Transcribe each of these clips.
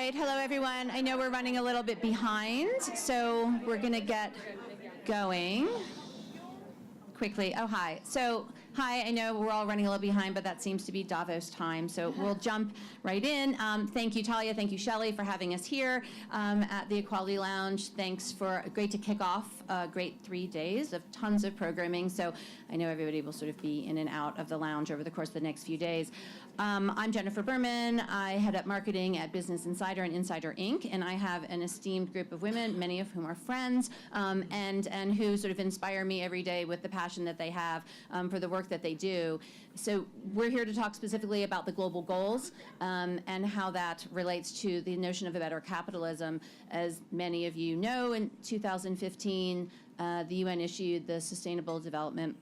right, hello everyone. I know we're running a little bit behind, so we're going to get going quickly. Oh, hi. So, hi, I know we're all running a little behind, but that seems to be Davos time, so we'll jump right in. Thank you, Talia. Thank you, Shelley, for having us here at the Equality Lounge. Thanks for great to kick off a great 3 days of tons of programming. So I know everybody will sort of be in and out of the lounge over the course of the next few days. I'm Jennifer Berman. I head up marketing at Business Insider and Insider Inc., and I have an esteemed group of women, many of whom are friends, and who sort of inspire me every day with the passion that they have for the work that they do. So we're here to talk specifically about the global goals and how that relates to the notion of a better capitalism. As many of you know, in 2015, the UN issued the Sustainable Development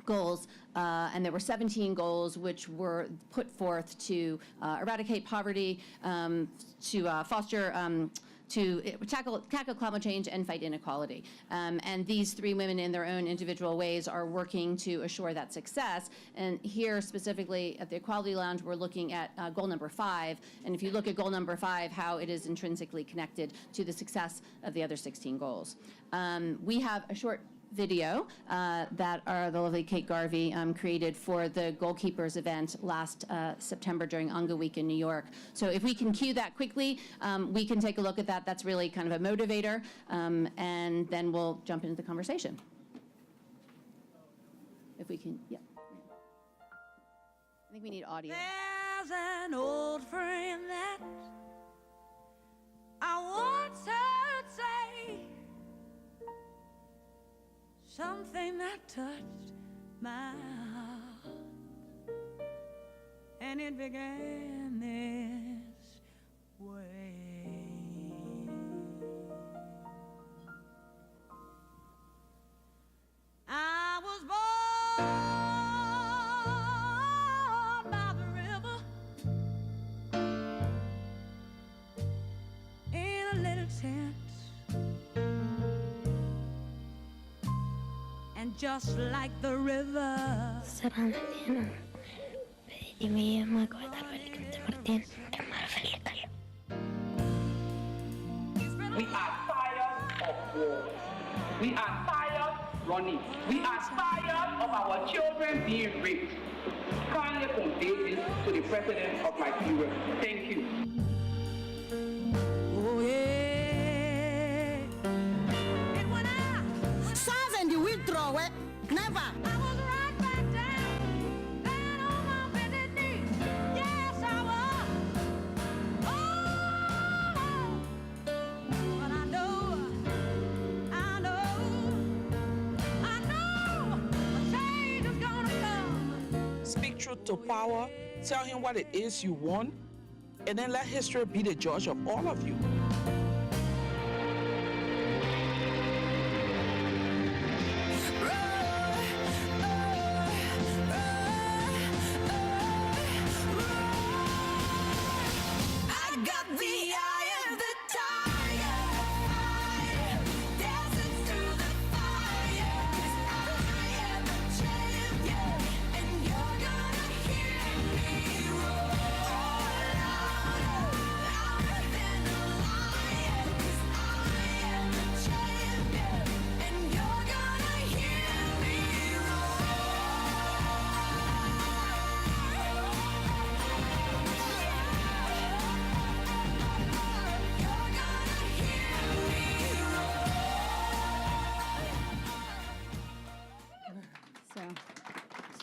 Goals, and there were 17 goals which were put forth to eradicate poverty, to foster to tackle climate change and fight inequality. And these three women in their own individual ways are working to assure that success. And here specifically at the Equality Lounge, we're looking at goal number 5. And if you look at goal number 5, how it is intrinsically connected to the success of the other 16 goals. We have a short video that the lovely Kate Garvey created for the Goalkeepers event last September during UNGA Week in New York. So if we can cue that quickly, we can take a look at that. That's really kind of a motivator, and then we'll jump into the conversation. If we can, yeah. I think we need audio. There's an old friend that I once heard say something that touched my heart, and it began this way. I was born by the river in a little tent. And just like the river, we are tired of war. We are tired running. We are tired of our children being raped. Kindly convey this to the president of Nigeria. Thank you. oh yeah. Never. I was right back down, down on my bended knee. Yes, I was. Oh, but I know, a change is gonna come. Speak truth to power, tell him what it is you want, and then let history be the judge of all of you.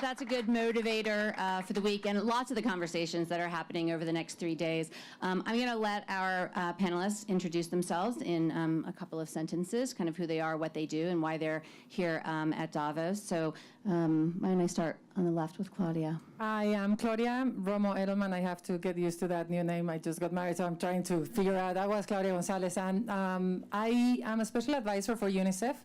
That's a good motivator for the week and lots of the conversations that are happening over the next 3 days. I'm going to let our panelists introduce themselves in a couple of sentences, kind of who they are, what they do, and why they're here at Davos. So why don't I start on the left with Claudia? I am Claudia Romo Edelman. I have to get used to that new name. I just got married, so I'm trying to figure out. I was Claudia Gonzalez, and I am a special advisor for UNICEF.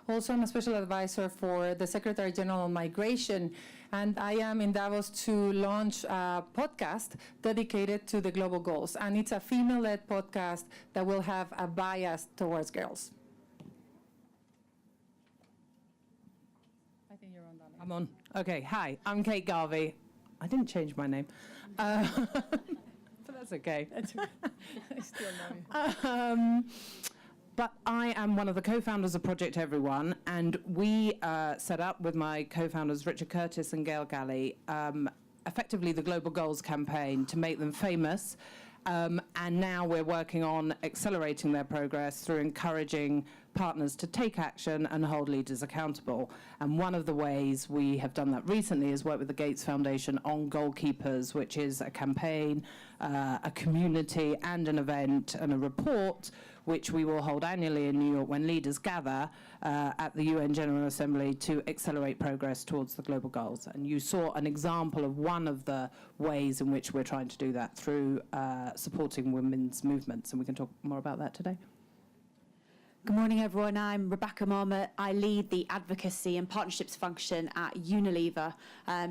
Also, I'm a special advisor for the Secretary General on Migration, and I am in Davos to launch a podcast dedicated to the global goals. And it's a female-led podcast that will have a bias towards girls. I think you're on, darling. I'm on. Okay, hi, I'm Kate Garvey. I didn't change my name. But that's That's okay. I still know you. But I am one of the co-founders of Project Everyone, and we set up with my co-founders Richard Curtis and Gail Galley effectively the Global Goals campaign to make them famous. And now we're working on accelerating their progress through encouraging partners to take action and hold leaders accountable. And one of the ways we have done that recently is work with the Gates Foundation on Goalkeepers, which is a campaign, a community and an event and a report which we will hold annually in New York when leaders gather at the UN General Assembly to accelerate progress towards the global goals. And you saw an example of one of the ways in which we're trying to do that through supporting women's movements, and we can talk more about that today. Good morning, everyone. I'm Rebecca Marmot. I lead the advocacy and partnerships function at Unilever.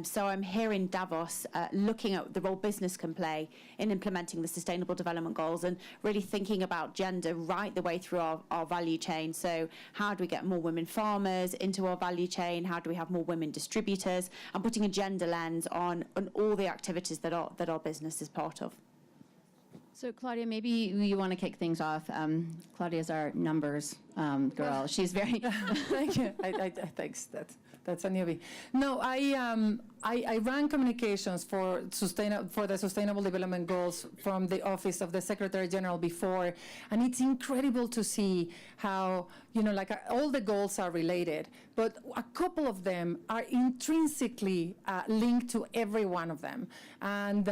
So I'm here in Davos looking at the role business can play in implementing the Sustainable Development Goals and really thinking about gender right the way through our value chain. So how do we get more women farmers into our value chain? How do we have more women distributors? And putting a gender lens on all the activities that our business is part of. So Claudia, maybe you want to kick things off. Claudia's our numbers girl. She's very... Thank you. Thanks. That's a newbie. No, I ran communications for the Sustainable Development Goals from the Office of the Secretary General before, and it's incredible to see how, all the goals are related, but a couple of them are intrinsically linked to every one of them. And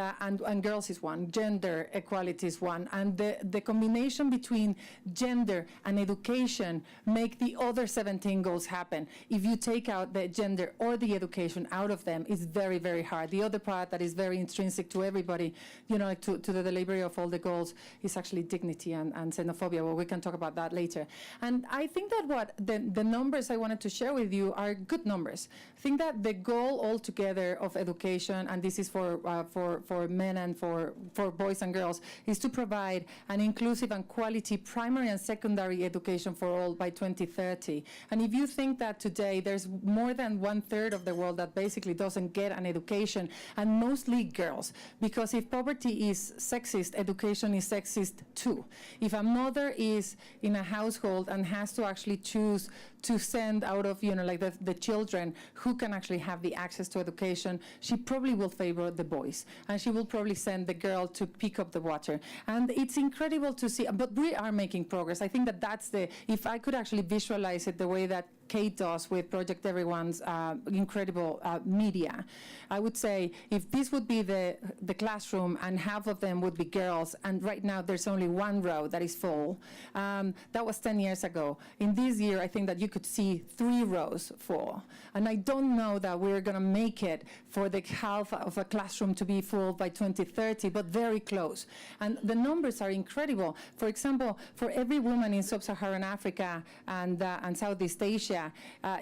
girls is one, gender equality is one, and the combination between gender and education make the other 17 goals happen. If you take out the gender or the education out of them, it's very, very hard. The other part that is very intrinsic to everybody, to the delivery of all the goals, is actually dignity and xenophobia. Well, we can talk about that later. And I think that what the numbers I wanted to share with you are good numbers. I think that the goal altogether of education, and this is for men and for boys and girls, is to provide an inclusive and quality primary and secondary education for all by 2030. And if you think that today there's more than 1/3 of the world that basically doesn't get an education, and mostly girls, because if poverty is sexist, education is sexist too. If a mother is in a household and has to actually choose to send out of, the children who can actually have the access to education, she probably will favor the boys, and she will probably send the girl to pick up the water. And it's incredible to see, but we are making progress. I think that that's if I could actually visualize it the way that Kate does with Project Everyone's incredible media, I would say if this would be the classroom and half of them would be girls, and right now there's only one row that is full, that was 10 years ago. In this year, I think that you could see 3 rows full. And I don't know that we're going to make it for the half of a classroom to be full by 2030, but very close. And the numbers are incredible. For example, for every woman in Sub-Saharan Africa and Southeast Asia,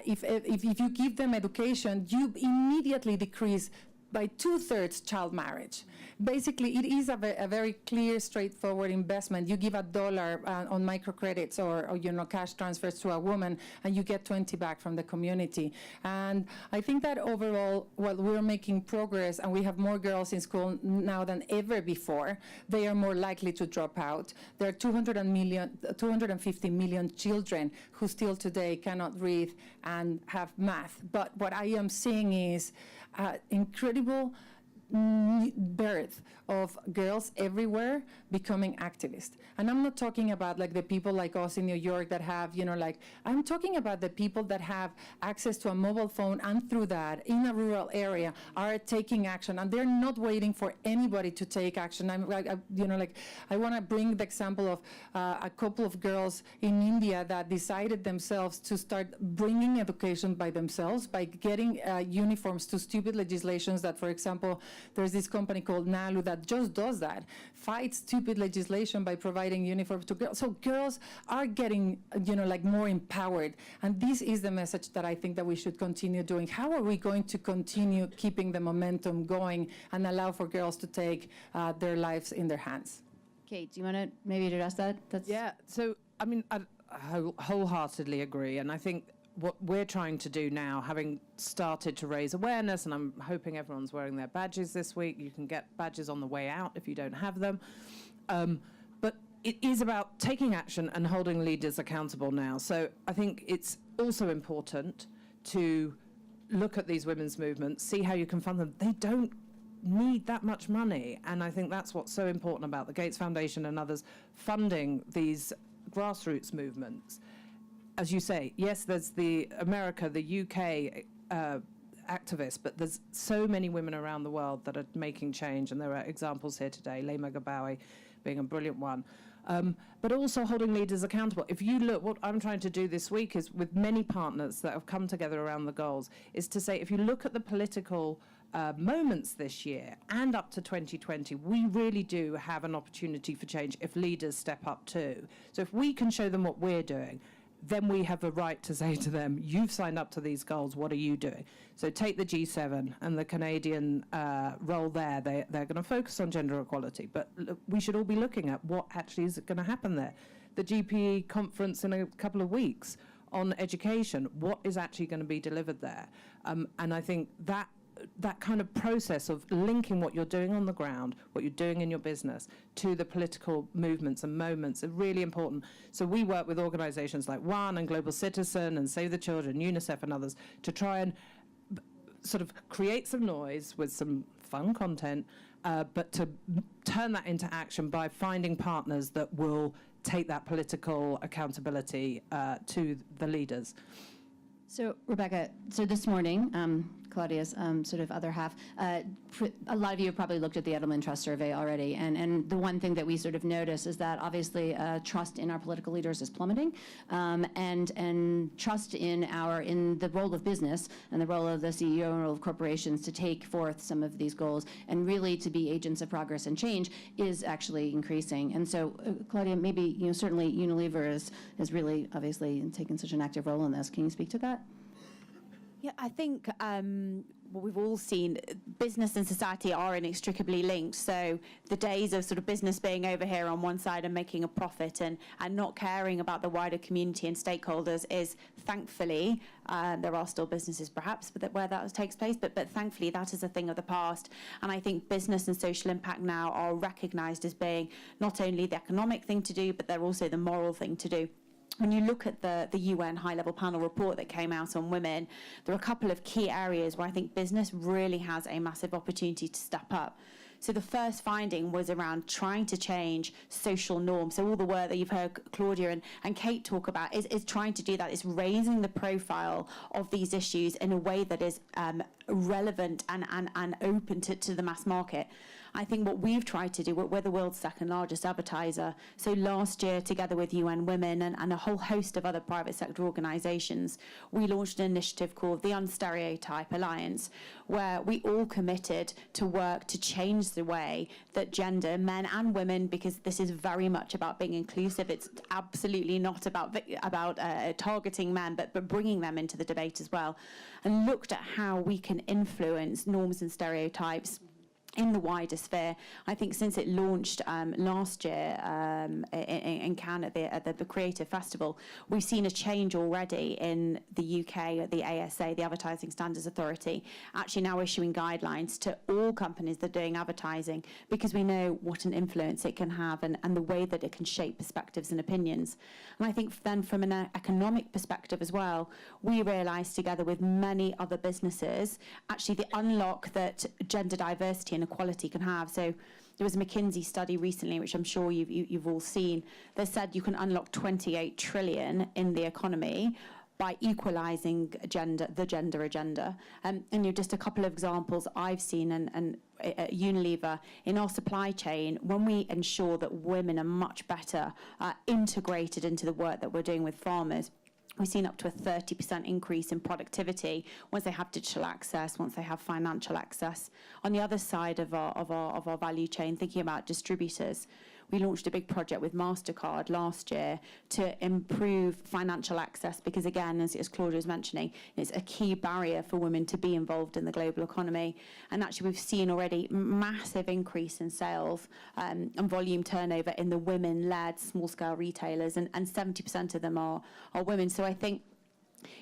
if you give them education, you immediately decrease by 2/3 child marriage. Basically, it is a very clear, straightforward investment. You give $1 on microcredits or cash transfers to a woman, and you get 20 back from the community. And I think that overall, while we're making progress and we have more girls in school now than ever before, they are more likely to drop out. There are 250 million children who still today cannot read and have math. But what I am seeing is incredible birth of girls everywhere becoming activists. And I'm not talking about the people like us in New York that have, I'm talking about the people that have access to a mobile phone and through that in a rural area are taking action, and they're not waiting for anybody to take action. I want to bring the example of a couple of girls in India that decided themselves to start bringing education by themselves by getting uniforms to stupid legislations that, for example, there's this company called NALU that just does that, fights stupid legislation by providing uniforms to girls. So girls are getting, more empowered. And this is the message that I think that we should continue doing. How are we going to continue keeping the momentum going and allow for girls to take their lives in their hands? Kate, do you want to maybe address that? Yeah, so, I wholeheartedly agree. And I think what we're trying to do now, having started to raise awareness, and I'm hoping everyone's wearing their badges this week. You can get badges on the way out if you don't have them. But it is about taking action and holding leaders accountable now. So I think it's also important to look at these women's movements, see how you can fund them. They don't need that much money, and I think that's what's so important about the Gates Foundation and others funding these grassroots movements. As you say, yes, there's the America, the UK activists, but there's so many women around the world that are making change, and there are examples here today, Lema Gabawi being a brilliant one. But also holding leaders accountable. If you look, what I'm trying to do this week is, with many partners that have come together around the goals, is to say, if you look at the political moments this year and up to 2020, we really do have an opportunity for change if leaders step up too. So if we can show them what we're doing, then we have a right to say to them, you've signed up to these goals, what are you doing? So take the G7 and the Canadian role there. They're going to focus on gender equality, but we should all be looking at what actually is going to happen there. The GPE conference in a couple of weeks on education, what is actually going to be delivered there? And I think that kind of process of linking what you're doing on the ground, what you're doing in your business, to the political movements and moments are really important. So we work with organisations like One and Global Citizen and Save the Children, UNICEF and others, to try and sort of create some noise with some fun content, but to turn that into action by finding partners that will take that political accountability to the leaders. So, Rebecca, so this morning, Claudia's sort of other half, a lot of you have probably looked at the Edelman Trust survey already, and the one thing that we sort of notice is that obviously trust in our political leaders is plummeting, and trust in the role of business and the role of the CEO and role of corporations to take forth some of these goals and really to be agents of progress and change is actually increasing. And so, Claudia, maybe certainly Unilever is really obviously taken such an active role in this. Can you speak to that? Yeah, I think what we've all seen, business and society are inextricably linked. So the days of sort of business being over here on one side and making a profit and not caring about the wider community and stakeholders is, thankfully, there are still businesses perhaps where that takes place, but thankfully that is a thing of the past. And I think business and social impact now are recognised as being not only the economic thing to do, but they're also the moral thing to do. When you look at the UN high-level panel report that came out on women, there are a couple of key areas where I think business really has a massive opportunity to step up. So the first finding was around trying to change social norms. So all the work that you've heard Claudia and Kate talk about is trying to do that. It's raising the profile of these issues in a way that is relevant and open to the mass market. I think what we've tried to do, we're the world's second largest advertiser. So last year, together with UN Women and a whole host of other private sector organisations, we launched an initiative called the Unstereotype Alliance, where we all committed to work to change the way that gender, men and women, because this is very much about being inclusive. It's absolutely not about targeting men, but bringing them into the debate as well, and looked at how we can influence norms and stereotypes in the wider sphere. I think since it launched last year in Cannes at the Creative Festival, we've seen a change already in the UK at the ASA, the Advertising Standards Authority, actually now issuing guidelines to all companies that are doing advertising, because we know what an influence it can have and the way that it can shape perspectives and opinions. And I think then from an economic perspective as well, we realised together with many other businesses, actually the unlock that gender diversity and equality can have. So there was a McKinsey study recently, which I'm sure you've all seen, that said you can unlock 28 trillion in the economy by equalising the gender agenda. And just a couple of examples I've seen and at Unilever, in our supply chain, when we ensure that women are much better integrated into the work that we're doing with farmers, we've seen up to a 30% increase in productivity once they have digital access, once they have financial access. On the other side of our value chain, thinking about distributors, we launched a big project with MasterCard last year to improve financial access because, again, as Claudia was mentioning, it's a key barrier for women to be involved in the global economy. And actually, we've seen already massive increase in sales and volume turnover in the women-led small-scale retailers, and 70% of them are women. So I think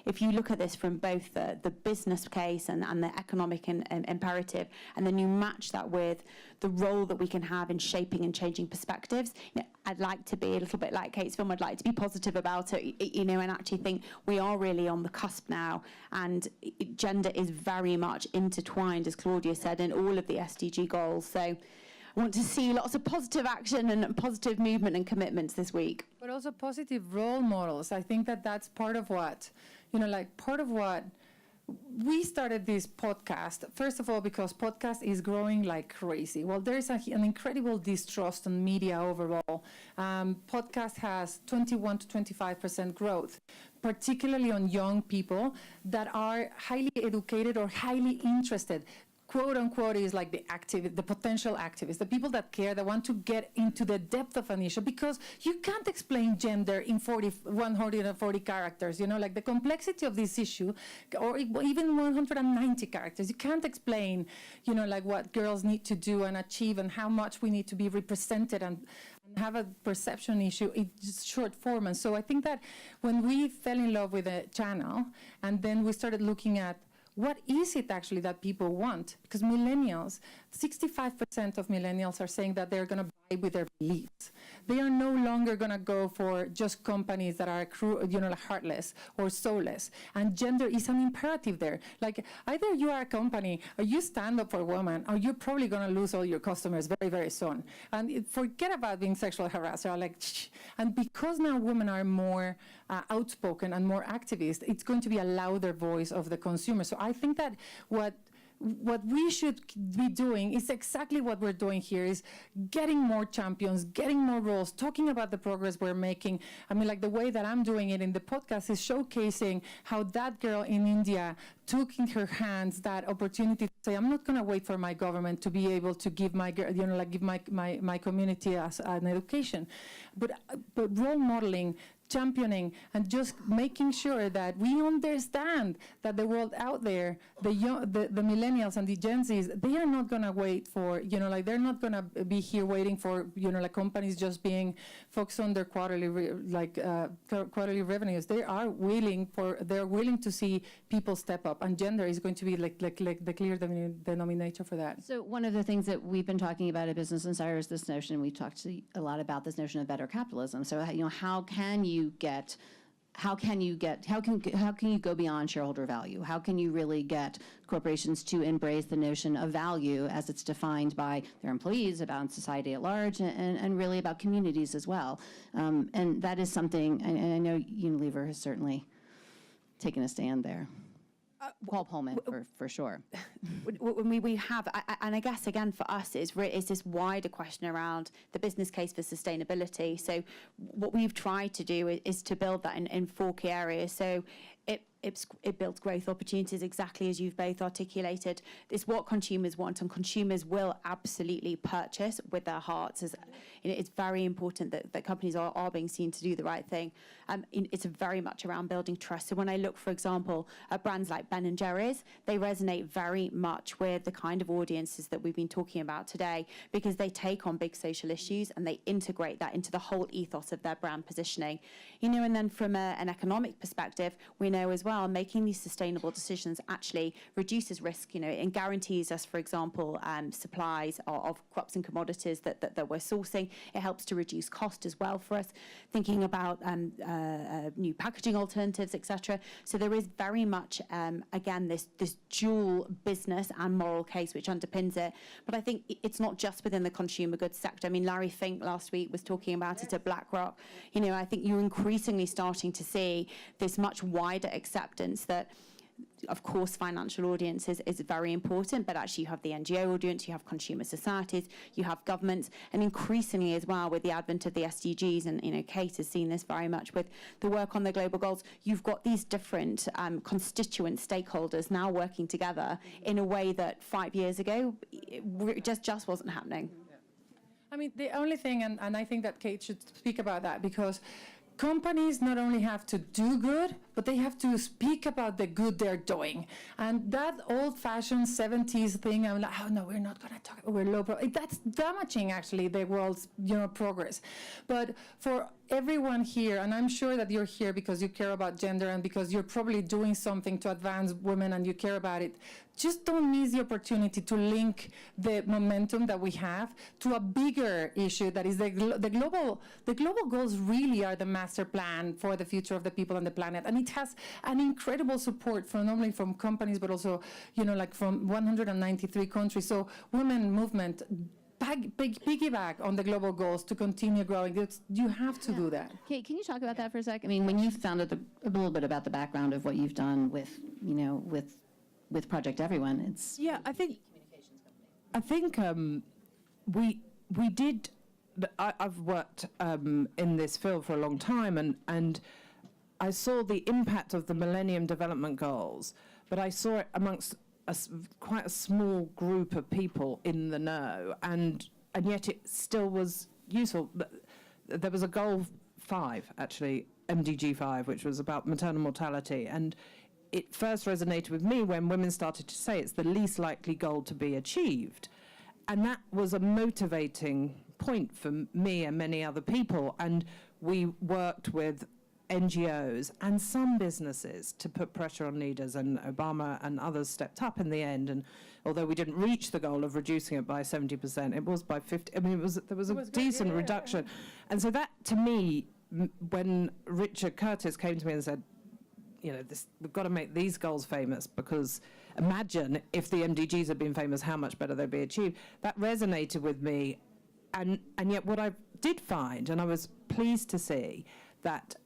if you look at this from both the business case and the economic imperative, and then you match that with the role that we can have in shaping and changing perspectives, I'd like to be a little bit like Kate's film. I'd like to be positive about it, and actually think we are really on the cusp now, and gender is very much intertwined, as Claudia said, in all of the SDG goals. So I want to see lots of positive action and positive movement and commitments this week. But also positive role models. I think that that's part of what, part of what we started this podcast, first of all, because podcast is growing like crazy. Well, there's an incredible distrust in media overall. Podcast has 21 to 25% growth, particularly on young people that are highly educated or highly interested. Quote unquote is like the potential activists, the people that care, that want to get into the depth of an issue, because you can't explain gender in 140 characters, like the complexity of this issue, or even 190 characters. You can't explain, like what girls need to do and achieve and how much we need to be represented and have a perception issue in just short form. And so I think that when we fell in love with the channel, and then we started looking at what is it actually that people want? Because millennials, 65% of millennials are saying that they're going to buy with their beliefs. They are no longer going to go for just companies that are heartless or soulless. And gender is an imperative there. Like, either you are a company or you stand up for women, or you're probably going to lose all your customers very, very soon. And forget about being sexual harasser. And because now women are more outspoken and more activist, it's going to be a louder voice of the consumer. So I think that what we should be doing is exactly what we're doing here, is getting more champions, getting more roles, talking about the progress we're making. I mean, like the way that I'm doing it in the podcast is showcasing how that girl in India took in her hands that opportunity to say, I'm not going to wait for my government to be able to give my girl, give my community as an education, but role modeling, championing, and just making sure that we understand that the world out there, the millennials and the Gen Zs, they are not going to wait for, they're not going to be here waiting for, companies just being focused on their quarterly revenues. They're willing to see people step up, and gender is going to be like the clear denominator for that. So one of the things that we've been talking about at Business Insider is this notion, we've talked a lot about this notion of better capitalism. So, how can you go beyond shareholder value? How can you really get corporations to embrace the notion of value as it's defined by their employees, about society at large, and really about communities as well? And that is something, and I know Unilever has certainly taken a stand there. Paul Pullman, for sure. When we have, and I guess again for us is this wider question around the business case for sustainability. So what we've tried to do is to build that in 4 key areas. So it builds growth opportunities, exactly as you've both articulated. It's what consumers want, and consumers will absolutely purchase with their hearts. It's very important that companies are being seen to do the right thing. It's very much around building trust. So when I look, for example, at brands like Ben & Jerry's, they resonate very much with the kind of audiences that we've been talking about today, because they take on big social issues and they integrate that into the whole ethos of their brand positioning. And then from an economic perspective, we know as well, making these sustainable decisions actually reduces risk, and guarantees us, for example, supplies of crops and commodities that we're sourcing. It helps to reduce cost as well for us, thinking about new packaging alternatives, etc. So there is very much, again, this dual business and moral case which underpins it. But I think it's not just within the consumer goods sector. I mean, Larry Fink last week was talking about it at BlackRock. I think you're increasingly starting to see this much wider acceptance that, of course, financial audience is very important, but actually you have the NGO audience, you have consumer societies, you have governments, and increasingly as well with the advent of the SDGs, and Kate has seen this very much with the work on the global goals, you've got these different constituent stakeholders now working together in a way that 5 years ago just wasn't happening. I mean, the only thing, and I think that Kate should speak about that, because companies not only have to do good, but they have to speak about the good they're doing. And that old-fashioned 70s thing, I'm like, oh no, we're not going to talk about, we're low, that's damaging actually the world's progress. But for everyone here, and I'm sure that you're here because you care about gender and because you're probably doing something to advance women and you care about it, just don't miss the opportunity to link the momentum that we have to a bigger issue that is the global goals really are the master plan for the future of the people on the planet. And it has an incredible support from not only from companies, but also, like from 193 countries. So women movement, piggyback on the global goals to continue growing. You have to do that. Kate, can you talk about that for a sec? I mean, when you founded a little bit about the background of what you've done with Project Everyone, it's I think we did. I've worked in this field for a long time, and I saw the impact of the Millennium Development Goals, but I saw it amongst quite a small group of people in the know, and yet it still was useful. There was a goal 5, actually, MDG 5, which was about maternal mortality, and it first resonated with me when women started to say it's the least likely goal to be achieved. And that was a motivating point for me and many other people, and we worked with NGOs and some businesses to put pressure on leaders, and Obama and others stepped up in the end. And although we didn't reach the goal of reducing it by 70%, it was by 50. I mean, there was a decent reduction. And so that, to me, when Richard Curtis came to me and said, we've got to make these goals famous, because imagine if the MDGs had been famous, how much better they'd be achieved. That resonated with me. And yet what I did find, and I was pleased to see, that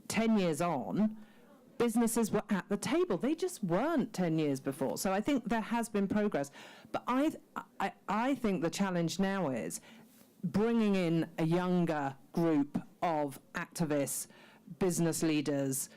10 years on, businesses were at the table. They just weren't 10 years before. So I think there has been progress. But I think the challenge now is bringing in a younger group of activists, business leaders,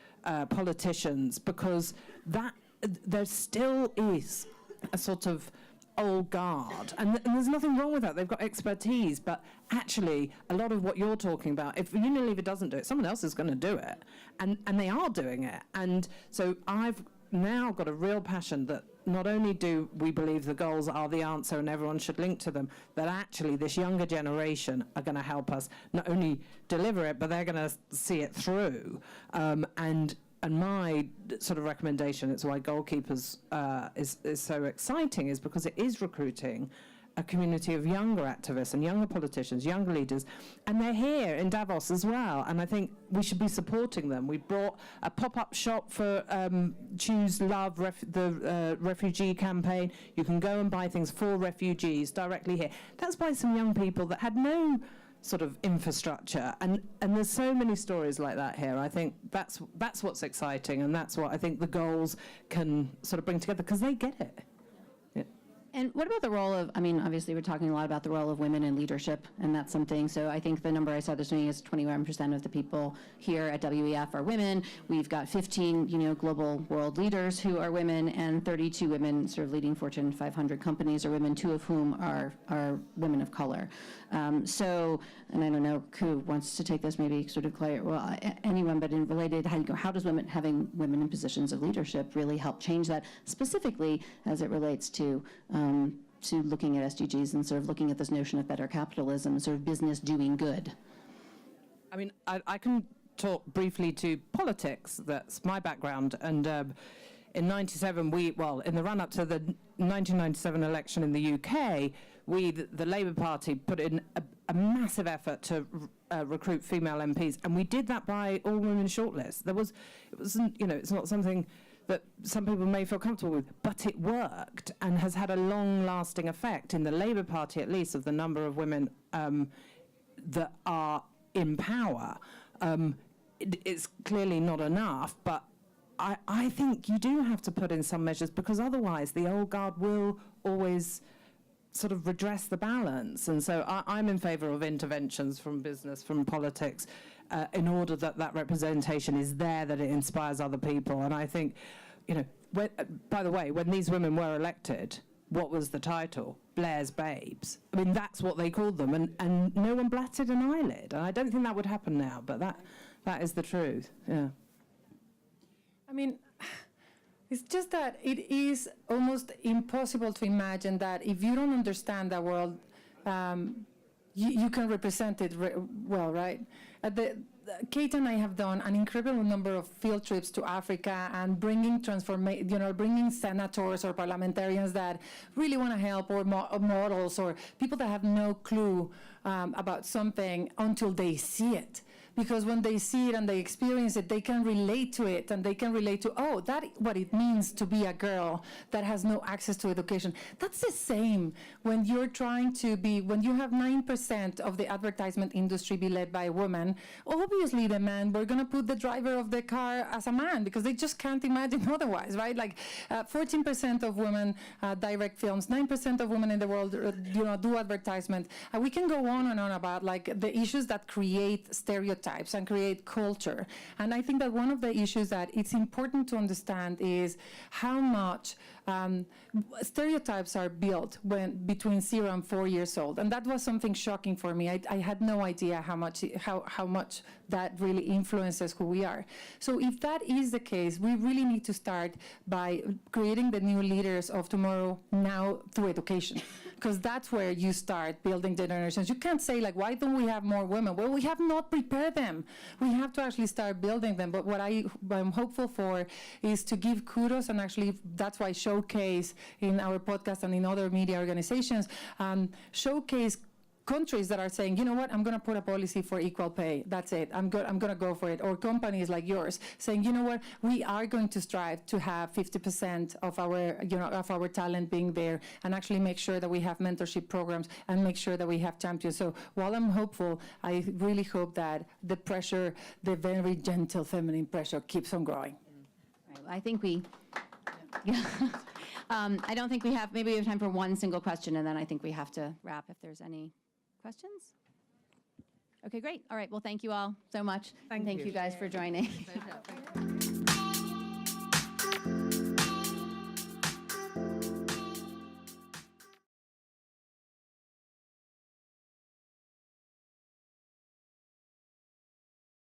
politicians, because there still is a sort of old guard, and there's nothing wrong with that. They've got expertise, but actually a lot of what you're talking about, if Unilever doesn't do it, someone else is going to do it, and they are doing it. And so I've now got a real passion that not only do we believe the goals are the answer and everyone should link to them, that actually this younger generation are going to help us not only deliver it, but they're going to see it through. And my sort of recommendation, it's why Goalkeepers is so exciting, is because it is recruiting a community of younger activists and younger politicians, younger leaders, and they're here in Davos as well, and I think we should be supporting them. We brought a pop-up shop for Choose Love, the refugee campaign. You can go and buy things for refugees directly here. That's by some young people that had no sort of infrastructure, and there's so many stories like that here. I think that's what's exciting, and that's what I think the goals can sort of bring together, because they get it. And what about the role of, I mean, obviously we're talking a lot about the role of women in leadership, and that's something. So I think the number I saw this morning is 21% of the people here at WEF are women. We've got 15, global world leaders who are women, and 32 women sort of leading Fortune 500 companies are women, 2 of whom are women of color. So, and I don't know who wants to take this, maybe sort of clear, well, anyone, but in related, how does having women in positions of leadership really help change that, specifically as it relates to looking at SDGs and sort of looking at this notion of better capitalism, sort of business doing good? I mean, I can talk briefly to politics. That's my background. And in 97, in the run-up to the 1997 election in the UK, the Labour Party, put in a massive effort to recruit female MPs, and we did that by all-women shortlist. It wasn't, it's not something that some people may feel comfortable with, but it worked and has had a long-lasting effect in the Labour Party, at least, of the number of women that are in power. It's clearly not enough, but I think you do have to put in some measures, because otherwise the old guard will always sort of redress the balance. And so I'm in favour of interventions from business, from politics, in order that representation is there, that it inspires other people. And I think, by the way, when these women were elected, what was the title? Blair's Babes. I mean, that's what they called them, and no one batted an eyelid. And I don't think that would happen now, but that is the truth, yeah. I mean, it's just that it is almost impossible to imagine that if you don't understand the world, you can represent it well, right? Kate and I have done an incredible number of field trips to Africa and bringing bringing senators or parliamentarians that really want to help, or models, or people that have no clue about something until they see it. Because when they see it and they experience it, they can relate to it, and they can relate to, oh, that's what it means to be a girl that has no access to education. That's the same when you're trying to be, when you have 9% of the advertisement industry be led by women. Obviously, the man, we're going to put the driver of the car as a man because they just can't imagine otherwise, right? Like 14% of women direct films, 9% of women in the world, do advertisement. We can go on and on about like the issues that create stereotypes and create culture. And I think that one of the issues that it's important to understand is how much stereotypes are built between 0 and 4 years old. And that was something shocking for me. I had no idea how much that really influences who we are. So if that is the case, we really need to start by creating the new leaders of tomorrow now through education. Because that's where you start building the generations. You can't say, like, why don't we have more women? Well, we have not prepared them. We have to actually start building them. But what I'm hopeful for is to give kudos, and actually that's why Showcase in our podcast and in other media organizations, showcase countries that are saying, you know what, I'm going to put a policy for equal pay. That's it. I'm going to go for it. Or companies like yours saying, you know what, we are going to strive to have 50% of our talent being there, and actually make sure that we have mentorship programs and make sure that we have champions. So while I'm hopeful, I really hope that the pressure, the very gentle feminine pressure, keeps on growing. Right, well, I think I don't think maybe we have time for one single question, and then I think we have to wrap if there's any questions. Okay, great. All right, well, thank you all so much. Thank you guys for joining.